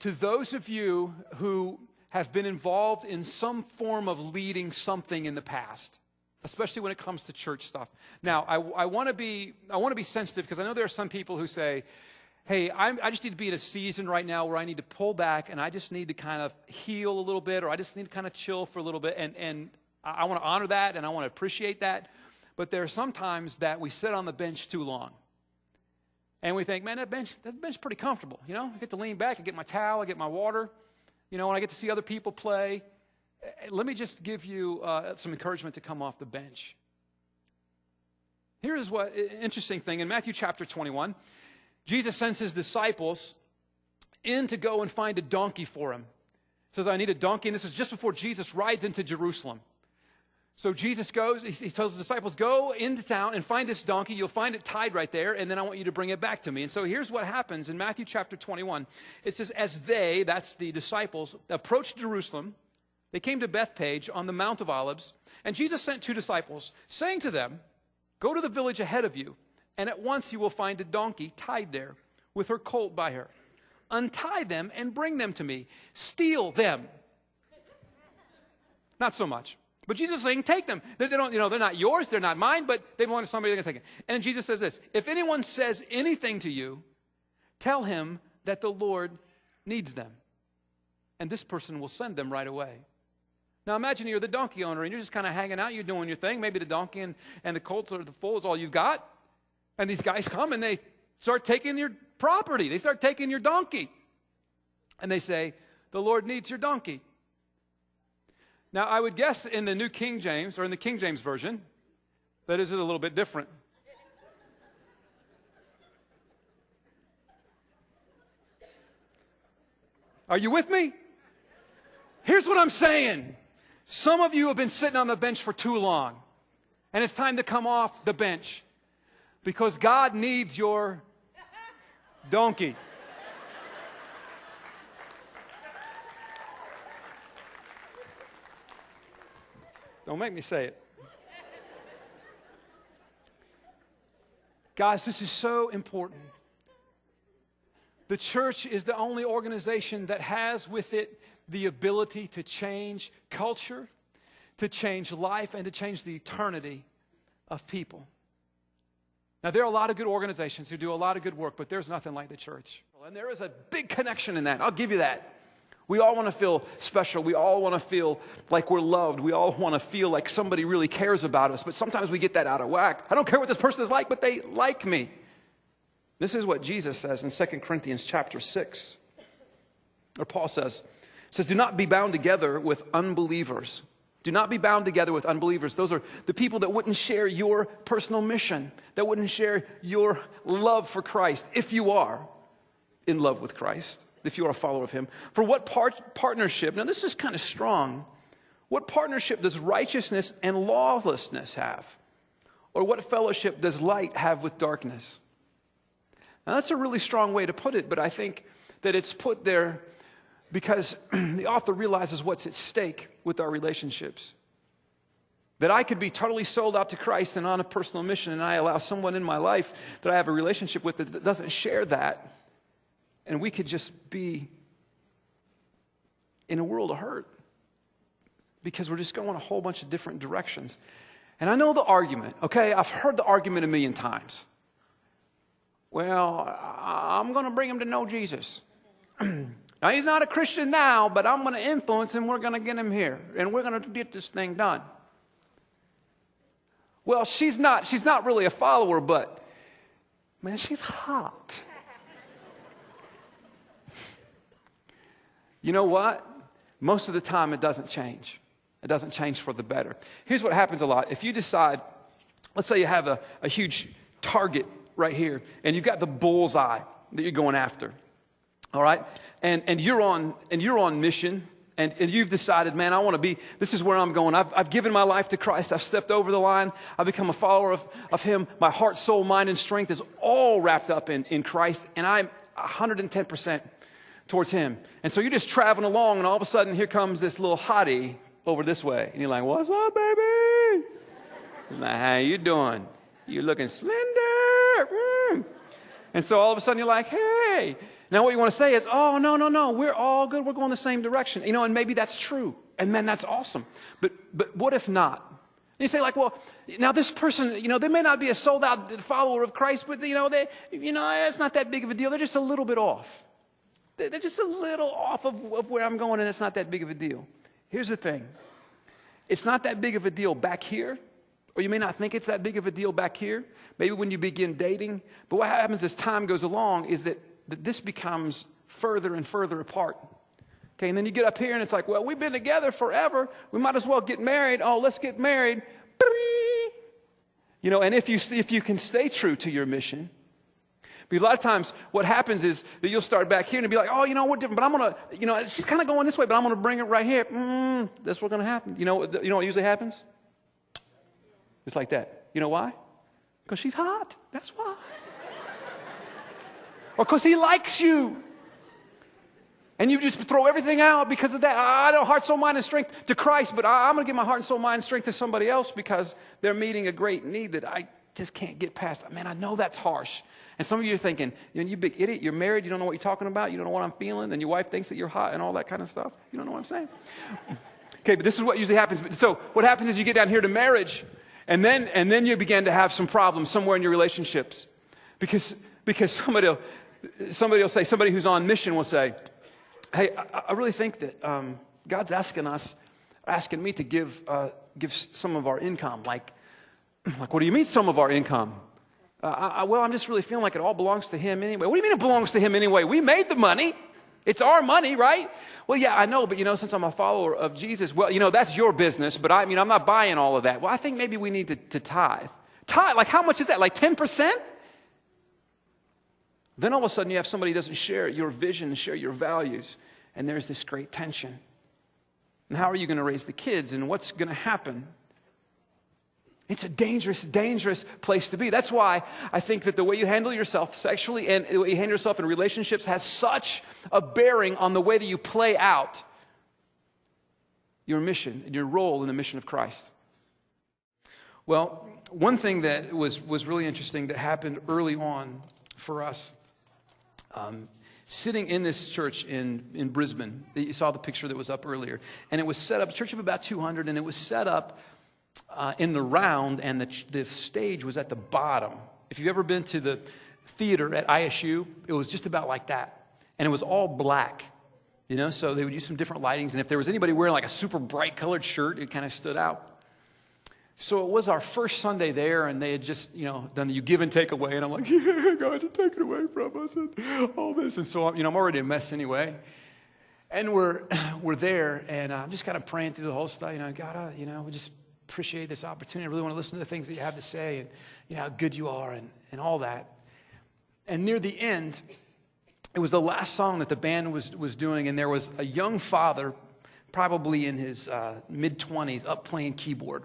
to those of you who have been involved in some form of leading something in the past, especially when it comes to church stuff. Now, I want to be sensitive because I know there are some people who say, hey, I just need to be in a season right now where I need to pull back and I just need to kind of heal a little bit, or I just need to kind of chill for a little bit. And I want to honor that and I want to appreciate that. But there are some times that we sit on the bench too long. And we think, man, that bench is pretty comfortable. You know, I get to lean back, I get my towel, I get my water, you know, and I get to see other people play. Let me just give you some encouragement to come off the bench. Here's what interesting thing. In Matthew chapter 21, Jesus sends his disciples in to go and find a donkey for him. He says, I need a donkey. And this is just before Jesus rides into Jerusalem. So Jesus goes, he tells his disciples, go into town and find this donkey. You'll find it tied right there, and then I want you to bring it back to me. And so here's what happens in Matthew chapter 21. It says, as they, that's the disciples, approached Jerusalem, they came to Bethpage on the Mount of Olives, and Jesus sent 2 disciples, saying to them, go to the village ahead of you, and at once you will find a donkey tied there with her colt by her. Untie them and bring them to me. Steal them. Not so much. But Jesus is saying, take them. They don't, you know, they're not yours, they're not mine, but they belong to somebody, they're going to take it. And Jesus says this, if anyone says anything to you, tell him that the Lord needs them. And this person will send them right away. Now imagine you're the donkey owner and you're just kind of hanging out, you're doing your thing. Maybe the donkey and the colts or the foal is all you've got. And these guys come and they start taking your property. They start taking your donkey. And they say, the Lord needs your donkey. Now, I would guess in the New King James, or in the King James Version, that is a little bit different. Are you with me? Here's what I'm saying. Some of you have been sitting on the bench for too long, and it's time to come off the bench because God needs your donkey. Don't make me say it. Guys, this is so important. The church is the only organization that has with it the ability to change culture, to change life, and to change the eternity of people. Now, there are a lot of good organizations who do a lot of good work, but there's nothing like the church. And there is a big connection in that. I'll give you that. We all want to feel special. We all want to feel like we're loved. We all want to feel like somebody really cares about us. But sometimes we get that out of whack. I don't care what this person is like, but they like me. This is what Jesus says in 2 Corinthians chapter 6. Or Paul says, do not be bound together with unbelievers. Do not be bound together with unbelievers. Those are the people that wouldn't share your personal mission, that wouldn't share your love for Christ, if you are in love with Christ. If you are a follower of him. For what partnership, now this is kind of strong, what partnership does righteousness and lawlessness have? Or what fellowship does light have with darkness? Now that's a really strong way to put it, but I think that it's put there because the author realizes what's at stake with our relationships. That I could be totally sold out to Christ and on a personal mission, and I allow someone in my life that I have a relationship with that doesn't share that. And we could just be in a world of hurt because we're just going a whole bunch of different directions. And I know the argument, okay? I've heard the argument a million times. Well, I'm going to bring him to know Jesus. Now, he's not a Christian now, but I'm going to influence him. We're going to get him here, and we're going to get this thing done. Well, she's not really a follower, but, man, she's hot. You know what? Most of the time it doesn't change. It doesn't change for the better. Here's what happens a lot. If you decide, let's say you have a huge target right here, and you've got the bullseye that you're going after. All right? And you're on mission, and you've decided, man, I want to be, this is where I'm going. I've given my life to Christ. I've stepped over the line. I've become a follower of him. My heart, soul, mind, and strength is all wrapped up in Christ, and I'm 110% towards him. And so you're just traveling along, and all of a sudden, here comes this little hottie over this way. And you're like, what's up, baby? He's like, how you doing? You're looking slender. And so all of a sudden, you're like, hey, Now what you want to say is, oh, no, we're all good. We're going the same direction. And maybe that's true. And man, that's awesome. But what if not? And you say like, well, now this person, they may not be a sold out follower of Christ, but it's not that big of a deal. They're just a little bit off. They're just a little off of where I'm going, and it's not that big of a deal. Here's the thing. It's not that big of a deal back here, or you may not think it's that big of a deal back here, maybe when you begin dating. But what happens as time goes along is that this becomes further and further apart. Okay, and then you get up here and it's like, well, we've been together forever. We might as well get married. Oh, let's get married. And if you can stay true to your mission. But a lot of times what happens is that you'll start back here and be like, oh, we're different, but I'm going to, it's just kind of going this way, but I'm going to bring it right here. That's what's going to happen. You know what usually happens? It's like that. You know why? Because she's hot. That's why. Or because he likes you. And you just throw everything out because of that. I don't heart, soul, mind, and strength to Christ, but I'm going to give my heart and soul, mind, and strength to somebody else because they're meeting a great need that I just can't get past. Man, I know that's harsh. And some of you are thinking, you big idiot, you're married, you don't know what you're talking about, you don't know what I'm feeling, and your wife thinks that you're hot and all that kind of stuff. You don't know what I'm saying? Okay, but this is what usually happens. So what happens is you get down here to marriage, and then you begin to have some problems somewhere in your relationships. Because somebody will say, somebody who's on mission will say, hey, I really think that God's asking me to give some of our income. Like, what do you mean some of our income? Well, I'm just really feeling like it all belongs to him anyway. What do you mean it belongs to him anyway? We made the money. It's our money, right? Well, yeah, I know, but since I'm a follower of Jesus, well, that's your business, but I'm not buying all of that. Well, I think maybe we need to tithe. Tithe, like how much is that? Like 10%? Then all of a sudden you have somebody who doesn't share your vision, share your values, and there's this great tension. And how are you going to raise the kids, and what's going to happen? It's a dangerous, dangerous place to be. That's why I think that the way you handle yourself sexually and the way you handle yourself in relationships has such a bearing on the way that you play out your mission and your role in the mission of Christ. Well, one thing that was really interesting that happened early on for us, sitting in this church in Brisbane, you saw the picture that was up earlier, and it was set up, a church of about 200, and it was set up in the round, and the stage was at the bottom. If you've ever been to the theater at ISU, it was just about like that. And it was all black, so they would use some different lightings. And if there was anybody wearing like a super bright colored shirt, it kind of stood out. So it was our first Sunday there, and they had just, done the you give and take away. And I'm like, yeah, God, you take it away from us and all this. And so, I'm already a mess anyway. And we're there, and I'm just kind of praying through the whole stuff. God, we just appreciate this opportunity. I really want to listen to the things that you have to say and, how good you are and all that. And near the end, it was the last song that the band was doing, and there was a young father, probably in his mid-20s, up playing keyboard.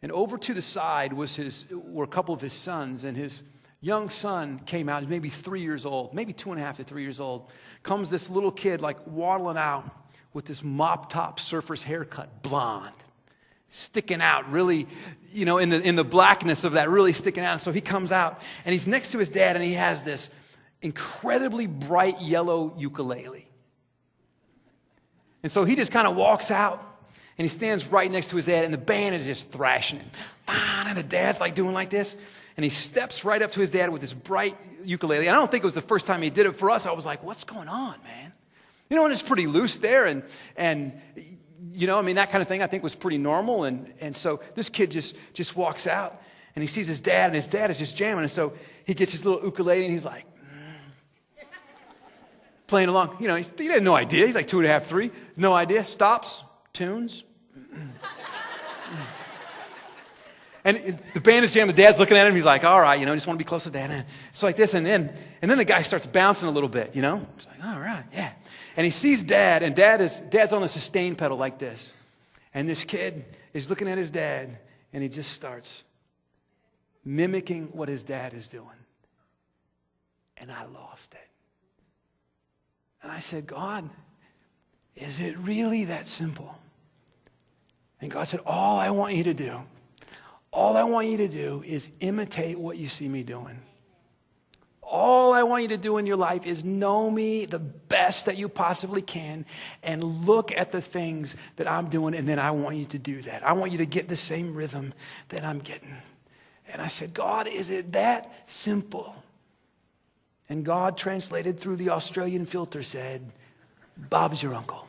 And over to the side were a couple of his sons, and his young son came out. He's maybe 3 years old, maybe 2.5 to 3 years old. Comes this little kid like waddling out with this mop-top surfer's haircut, blonde, sticking out really, in the blackness of that, really sticking out. And so he comes out, and he's next to his dad, and he has this incredibly bright yellow ukulele. And so he just kind of walks out, and he stands right next to his dad, and the band is just thrashing him. And the dad's like doing like this, and he steps right up to his dad with this bright ukulele. And I don't think it was the first time he did it. For us, I was like, what's going on, man? And it's pretty loose there, and that kind of thing I think was pretty normal. And so this kid just walks out, and he sees his dad, and his dad is just jamming. And so he gets his little ukulele, and he's like, playing along. He had no idea. He's like 2.5, 3. No idea. Stops. Tunes. And the band is jamming. The dad's looking at him. He's like, all right, just want to be close to dad. And it's like this. And then the guy starts bouncing a little bit, It's like, all right, yeah. And he sees dad, and dad's on a sustain pedal like this. And this kid is looking at his dad, and he just starts mimicking what his dad is doing. And I lost it. And I said, God, is it really that simple? And God said, all I want you to do is imitate what you see me doing. all I want you to do in your life is know me the best that you possibly can and look at the things that I'm doing, and then I want you to do that. I want you to get the same rhythm that I'm getting. And I said, God, is it that simple? And God, translated through the Australian filter, said, Bob's your uncle.